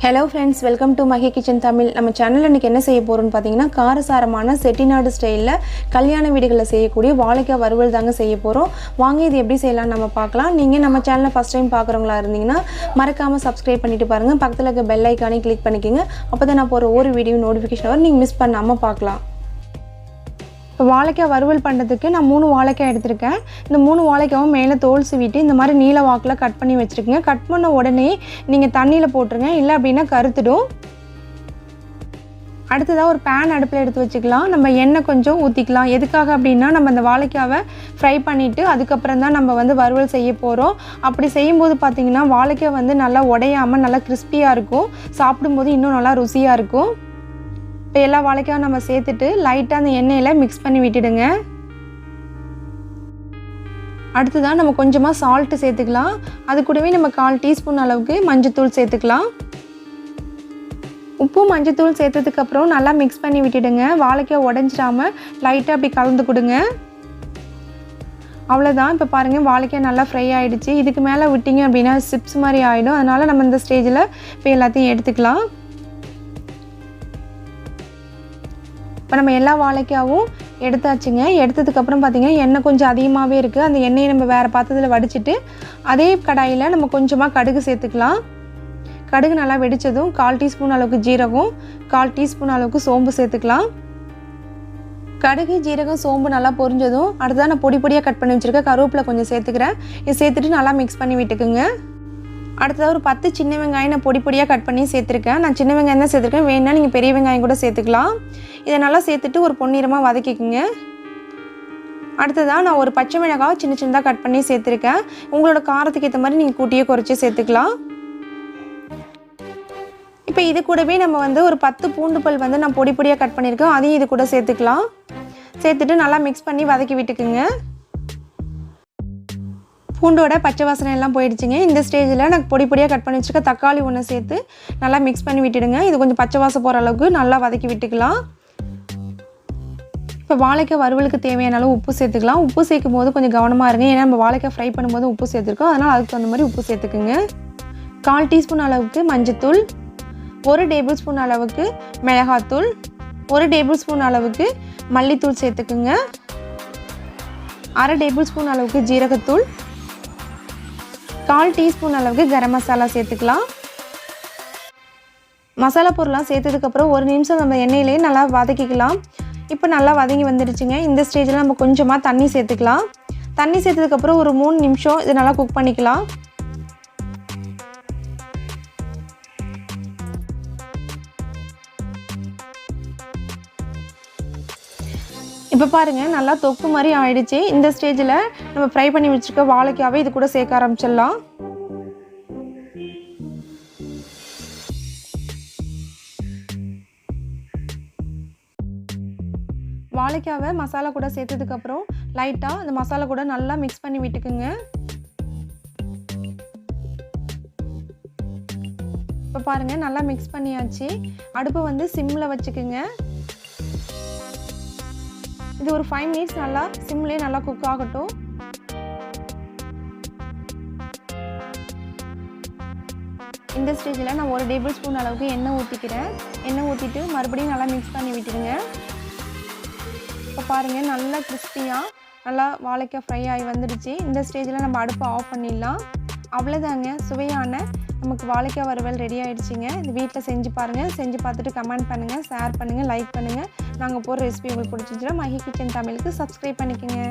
Hello friends, welcome to Mahi Kitchen Tamil. நம்ம சேனல்ல இன்னைக்கு என்ன செய்ய போறோம்னு பாத்தீங்கன்னா காரசாரமான செட்டிநாடு ஸ்டைல்ல கல்யாண வீடுகள்ல செய்யக்கூடிய வாழைக்காய் வறுவல் தாங்க செய்ய போறோம். வாங்க இது எப்படி செய்யலாம் நம்ம பார்க்கலாம். நீங்க நம்ம சேனலை ஃபர்ஸ்ட் டைம் பார்க்கறவங்களா இருந்தீங்கன்னா மறக்காம Subscribe பண்ணிட்டு பாருங்க. பக்கத்துல இருக்க பெல் ஐகானை கிளிக் பண்ணிக்கங்க. அப்பதான் நான் போற ஒவ்வொரு வீடியோ நோட்டிஃபிகேஷன் வரும் நீங்க மிஸ் பண்ணாம பார்க்கலாம். வாழைக்காய் வறுவல் பண்ணுறதுக்கு நான் 3 வாழைக்காய் எடுத்திருக்கேன். இந்த 3 வாழைக்காயும் மேலே தோல் சீவிட்டு இந்த மாதிரி நீல வாக்கில் கட் பண்ணி வச்சுருக்கேங்க. கட் பண்ண உடனே நீங்கள் தண்ணியில் போட்டுருங்க, இல்லை அப்படின்னா கருத்துடும். அடுத்ததாக ஒரு பேன் அடுப்பில் எடுத்து வச்சுக்கலாம். நம்ம எண்ணெய் கொஞ்சம் ஊற்றிக்கலாம். எதுக்காக அப்படின்னா நம்ம அந்த வாழைக்காவை ஃப்ரை பண்ணிவிட்டு அதுக்கப்புறம் தான் நம்ம வறுவல் செய்ய போகிறோம். அப்படி செய்யும்போது பார்த்திங்கன்னா வாழைக்காய் நல்லா உடையாமல் நல்லா கிறிஸ்பியாக இருக்கும். சாப்பிடும்போது இன்னும் நல்லா ருசியாக இருக்கும். இப்போ எல்லா வாழைக்காயும் நம்ம சேர்த்துட்டு லைட்டாக அந்த எண்ணெயில் மிக்ஸ் பண்ணி விட்டுடுங்க. அடுத்ததான் நம்ம கொஞ்சமாக சால்ட்டு சேர்த்துக்கலாம். அது கூடவே நம்ம 1/4 டீஸ்பூன் அளவுக்கு மஞ்சத்தூள் சேர்த்துக்கலாம். உப்பு மஞ்சத்தூள் சேர்த்ததுக்கப்புறம் நல்லா மிக்ஸ் பண்ணி விட்டுடுங்க. வாழைக்காய் உடஞ்சிடாமல் லைட்டாக அப்படி கலந்து கொடுங்க. அவ்வளோதான். இப்போ பாருங்கள் வாழைக்காய் நல்லா ஃப்ரை ஆகிடுச்சு. இதுக்கு மேலே விட்டிங்க அப்படின்னா சிப்ஸ் மாதிரி ஆகிடும். அதனால் நம்ம இந்த ஸ்டேஜில் இப்போ எல்லாத்தையும் எடுத்துக்கலாம். இப்போ நம்ம எல்லா வாழைக்காவும் எடுத்தாச்சுங்க. எடுத்ததுக்கப்புறம் பார்த்திங்கன்னா எண்ணெய் கொஞ்சம் அதிகமாகவே இருக்குது. அந்த எண்ணெயை நம்ம வேறு பாத்திரத்தில் வடிச்சிட்டு அதே கடாயில் நம்ம கொஞ்சமாக கடுகு சேர்த்துக்கலாம். கடுகு நல்லா வெடித்ததும் 1/4 டீஸ்பூன் அளவுக்கு ஜீரகம், 1/4 டீஸ்பூன் அளவுக்கு சோம்பு சேர்த்துக்கலாம். கடுகு ஜீரகம் சோம்பு நல்லா பொரிஞ்சதும் அடுத்ததான் நான் பொடி பொடியாக கட் பண்ணி வச்சுருக்கேன் கருவேப்பிலை கொஞ்சம் சேர்த்துக்கிறேன். இதை சேர்த்துட்டு நல்லா மிக்ஸ் பண்ணி விட்டுக்குங்க. அடுத்ததாக ஒரு 10 சின்ன வெங்காயம் நான் பொடி பொடியாக கட் பண்ணி சேர்த்துருக்கேன். நான் சின்ன வெங்காயம் தான் சேர்த்துருக்கேன். வேணுன்னா நீங்கள் பெரிய வெங்காயம் கூட சேர்த்துக்கலாம். இதை நல்லா சேர்த்துட்டு ஒரு பொன்னிறமாக வதக்கிக்குங்க. அடுத்ததாக நான் ஒரு பச்சை மிளகாய் சின்ன சின்னதாக கட் பண்ணி சேர்த்துருக்கேன். உங்களோட காரத்துக்கு ஏற்ற மாதிரி நீங்கள் கூட்டியே குறைச்சி சேர்த்துக்கலாம். இப்போ இது கூடவே நம்ம ஒரு 10 பூண்டு பல் நான் பொடி பொடியாக கட் பண்ணியிருக்கேன். அதையும் இது கூட சேர்த்துக்கலாம். சேர்த்துட்டு நல்லா மிக்ஸ் பண்ணி வதக்கி விட்டுக்குங்க. பூண்டோட பச்சை வாசனை எல்லாம் போயிடுச்சுங்க. இந்த ஸ்டேஜில் நான் பொடி பொடியாக கட் பண்ணி வச்சுருக்க தக்காளி ஒன்று சேர்த்து நல்லா மிக்ஸ் பண்ணி விட்டுடுங்க. இது கொஞ்சம் பச்சை வாசம் போகிற அளவுக்கு நல்லா வதக்கி விட்டுக்கலாம். இப்போ வாழைக்காய் வறுவலுக்கு தேவையான அளவு உப்பு சேர்த்துக்கலாம். உப்பு சேர்க்கும் போது கொஞ்சம் கவனமாக இருங்க. ஏன்னா நம்ம வாழைக்காய் ஃப்ரை பண்ணும்போது உப்பு சேர்த்துருக்கோம். அதனால் அதுக்கு தகுந்த மாதிரி உப்பு சேர்த்துக்குங்க. 1/4 டீஸ்பூன் அளவுக்கு மஞ்சத்தூள், 1 டேபிள் ஸ்பூன் அளவுக்கு மிளகாத்தூள், 1 டேபிள் ஸ்பூன் அளவுக்கு மல்லித்தூள் சேர்த்துக்குங்க. 1/2 டேபிள் ஸ்பூன் அளவுக்கு ஜீரகத்தூள், 1/4 டீஸ்பூன் அளவுக்கு கரம் மசாலா சேர்த்துக்கலாம். மசாலா பொருள்லாம் சேர்த்ததுக்கப்புறம் 1 நிமிஷம் நம்ம எண்ணெயிலே நல்லா வதக்கிக்கலாம். இப்போ நல்லா வதங்கி வந்துடுச்சுங்க. இந்த ஸ்டேஜில் நம்ம கொஞ்சமாக தண்ணி சேர்த்துக்கலாம். தண்ணி சேர்த்ததுக்கப்புறம் ஒரு 3 நிமிஷம் இது நல்லா குக் பண்ணிக்கலாம். இப்போ பாருங்கள் நல்லா தொக்கு மாதிரி ஆயிடுச்சு. இந்த ஸ்டேஜில் நம்ம ஃப்ரை பண்ணி வச்சுருக்க வாழைக்காவை இது கூட சேர்க்க ஆரம்பிச்சிடலாம். வாழைக்காவை மசாலா கூட சேர்த்ததுக்கப்புறம் லைட்டாக அந்த மசாலா கூட நல்லா மிக்ஸ் பண்ணி விட்டுக்குங்க. இப்போ பாருங்கள் நல்லா மிக்ஸ் பண்ணியாச்சு. அடுப்பை சிம்மில் வச்சுக்குங்க. இது ஒரு 5 மினிட்ஸ் நல்லா சிம்லேயே நல்லா குக் ஆகட்டும். இந்த ஸ்டேஜில் நான் 1 டேபிள் ஸ்பூன் அளவுக்கு எண்ணெய் ஊற்றிக்கிறேன். எண்ணெய் ஊற்றிட்டு மறுபடியும் நல்லா மிக்ஸ் பண்ணி விட்டுடுங்க. இப்போ பாருங்கள் நல்லா கிறிஸ்பியாக நல்லா வாழைக்காய் ஃப்ரை ஆகி வந்துடுச்சு. இந்த ஸ்டேஜில் நம்ம அடுப்பை ஆஃப் பண்ணிடலாம். அவ்வளோதாங்க, சுவையான நமக்கு வாழைக்காய் வறுவல் ரெடி ஆகிடுச்சிங்க. இது வீட்டில் செஞ்சு பாருங்கள். செஞ்சு பார்த்துட்டு கமெண்ட் பண்ணுங்கள், ஷேர் பண்ணுங்கள், லைக் பண்ணுங்கள். நாங்கள் போகிற ரெசிபி உங்களுக்கு பிடிச்சிருந்துச்சுன்னா மஹி கிச்சன் தமிழுக்கு சப்ஸ்கிரைப் பண்ணிக்கோங்க.